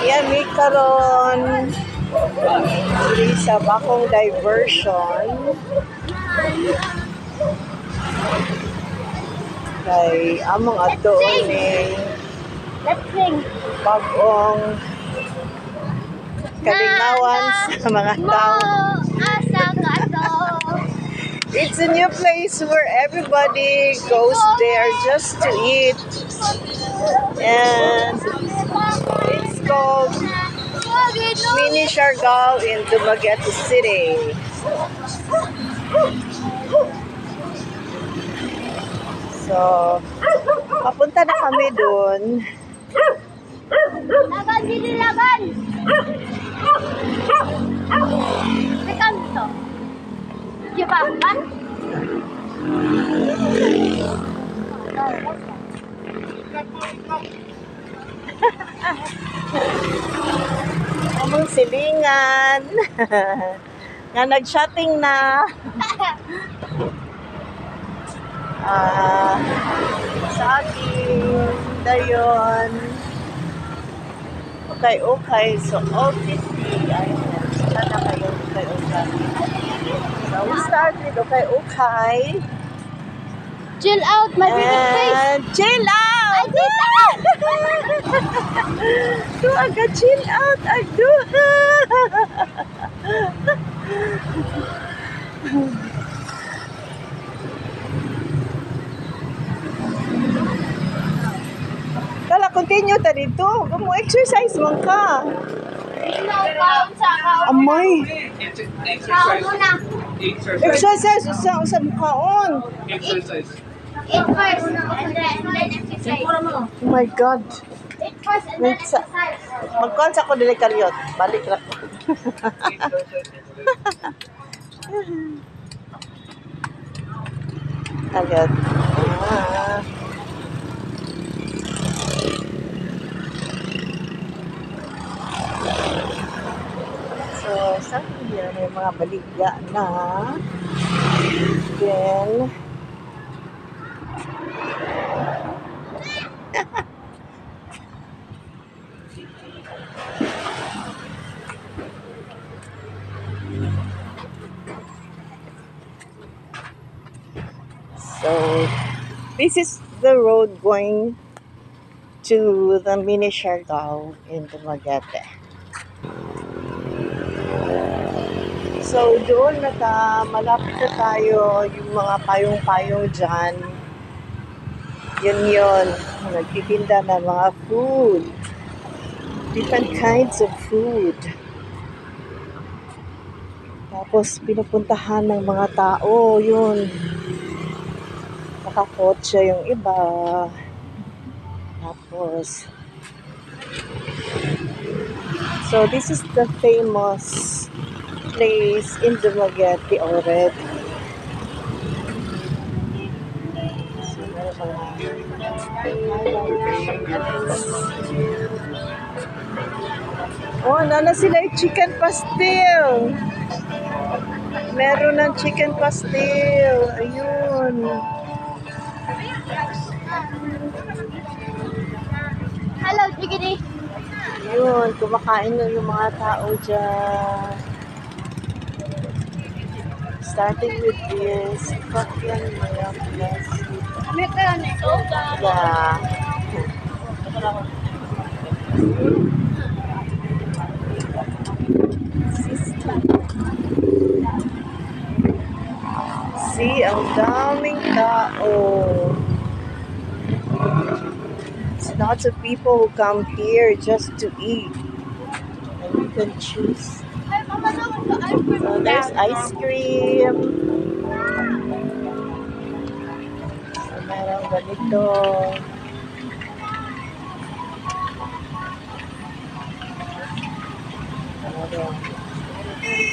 Yan, may karon sa bakong diversion. Kay among atoon ni Let's sing. bagong kalingawan sa mga tao. Asa ka to. It's a new place where everybody goes there just to eat. And it's called Mini Siargao in Dumaguete City. So, papunta na kami dun. Laban, dili laban. Tekan to. Di ba? Among silingan. Nga nag-shopping na. Sa akin, dayon. Okay. So, obviously, sana kayo okay. So, we start with okay. Chill out, my favorite place. And chill out! I did that! Aga, chill out! Agdo! Kala, continue ta dito. Gumo-exercise man ka. Ikaw, kaon sa kaon. Amay! Kaon muna. Exercise! Usang kaon! Exercise. Eat first, and then exercise. Oh my God! Eat first, and then Wait, sa- exercise. Magkuhan sa ko dili karyot. Balik na ko. Agad. So, saan yan? May mga baligya na. Then, so, this is the road going to the Mini Siargao in Dumaguete. So, doon malapit na tayo, yung mga payong-payong dyan. Yun. Nagtitinda ng mga food. Different kinds of food. Tapos, pinupuntahan ng mga tao, yun. Nakakotse yung iba. Tapos, so this is the famous place in Dumaguete already. So, meron mga oh, nana sila yung chicken pastel. Meron ng chicken pastel. Ayun. Hello, Jiggity. Ayun, kumakain na yung mga tao dyan. Starting with this, coffee and milk plus yeah. See, ang daming tao. Lots of people who come here just to eat. And you can choose. So there's ice cream. So merong ganito.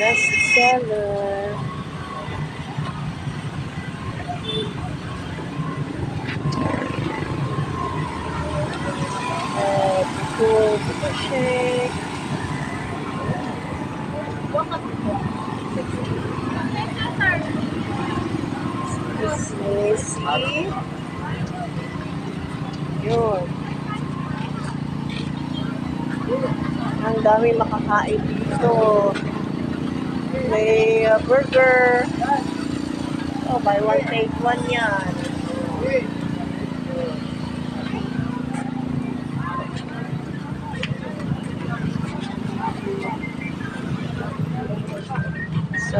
Best seller. Cool shake. Sisi. Yun. dami makakain dito. May burger. Oh, buy one, take one yan. So,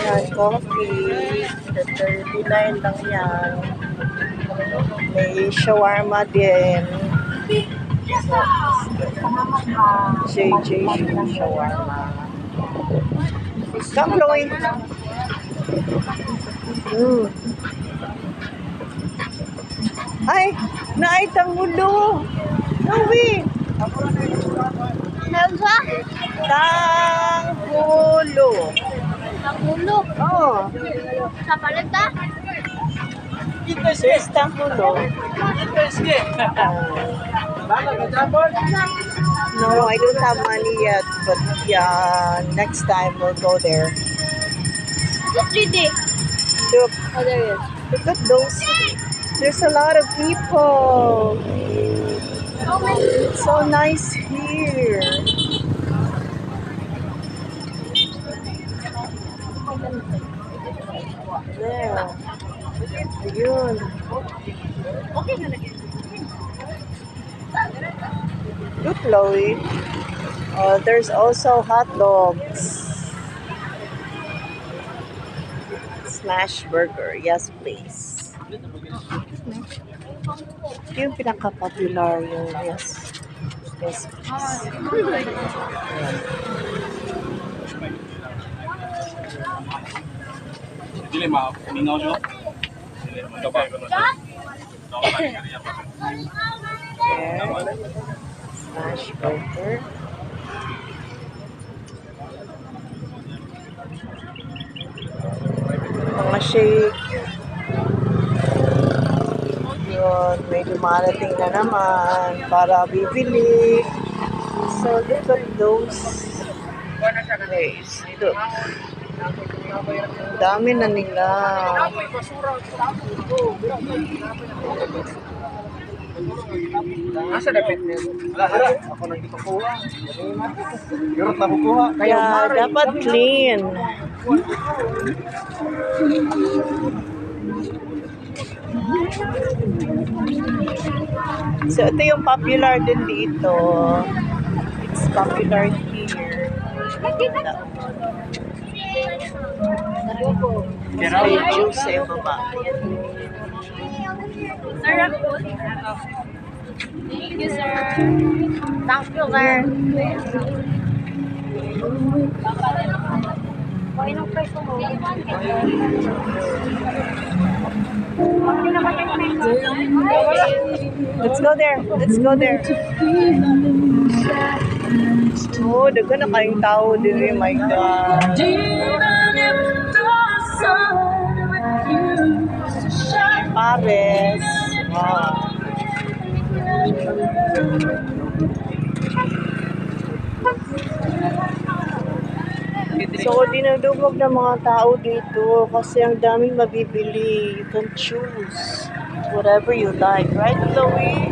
yan, coffee. 39 lang yan. May shawarma din. So, JJ shawarma. Come, Chloe. Ay, naitang mulo. Chloe. Nausa? Tanghulo. Nakulo. Oh, Sa palita? there's tanghulo. No, I don't have money yet, but yeah, next time we'll go there. Just 3D. Look, Oh, there is. look at those. There's a lot of people. How many? It's so nice here. There. Ayun. Look, Chloe. There's also hot dogs. Smash burger. Yes, please. Yung pinaka-popular yung yes. Yes, please. Dili ma, mingaw siya. There. Smash burger. Mga shake. Yun, may dumarating na naman para bibili. So, look at those. Guys, look. Ang dami na nila. Asa dapat niya? Ako nang dito kuha. Yurot na kuha. Kaya dapat clean. So, ito yung popular din dito. It's popular here. May juice sa yung baba. Sir, thank you, sir. Thank you, sir. Painong preso mo. Let's go there. Let's go there. Oh, daga na kayong tao din eh. My God. Pares. Wow. So, dinudumog ng mga tao dito kasi ang daming mabibili. You can choose whatever you like. Right, Chloe?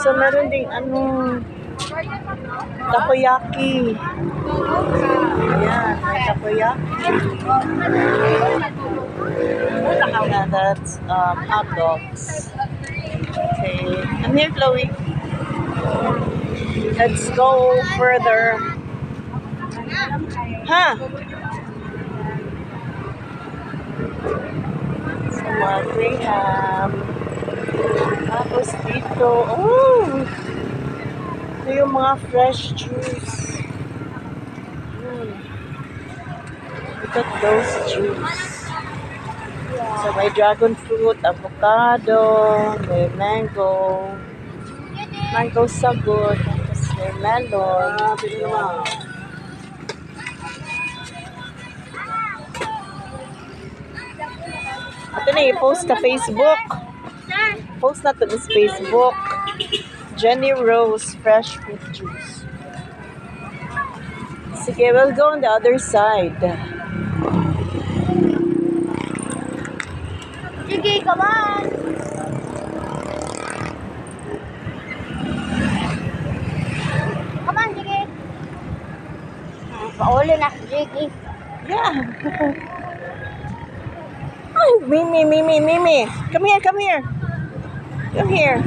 So meron ding takoyaki. Ayan, may takoyaki. Yeah, that's hot dogs. Okay, I'm here, Chloe. Let's go further. Huh? So, mga graham. Tapos dito, oh! Ito yung mga fresh juice. Look at those juice. So, may dragon fruit, avocado, may mango. Mango sagot. Tapos may melon. Ito na i-post sa Facebook. Post na to this Facebook. Jenny Rose Fresh Fruit Juice. Sige, we'll go on the other side. Sige, come on. Mauli na si Jiggy. Yeah. Ay, Mimi, Mimi, Mimi. Come here, come here. Come here.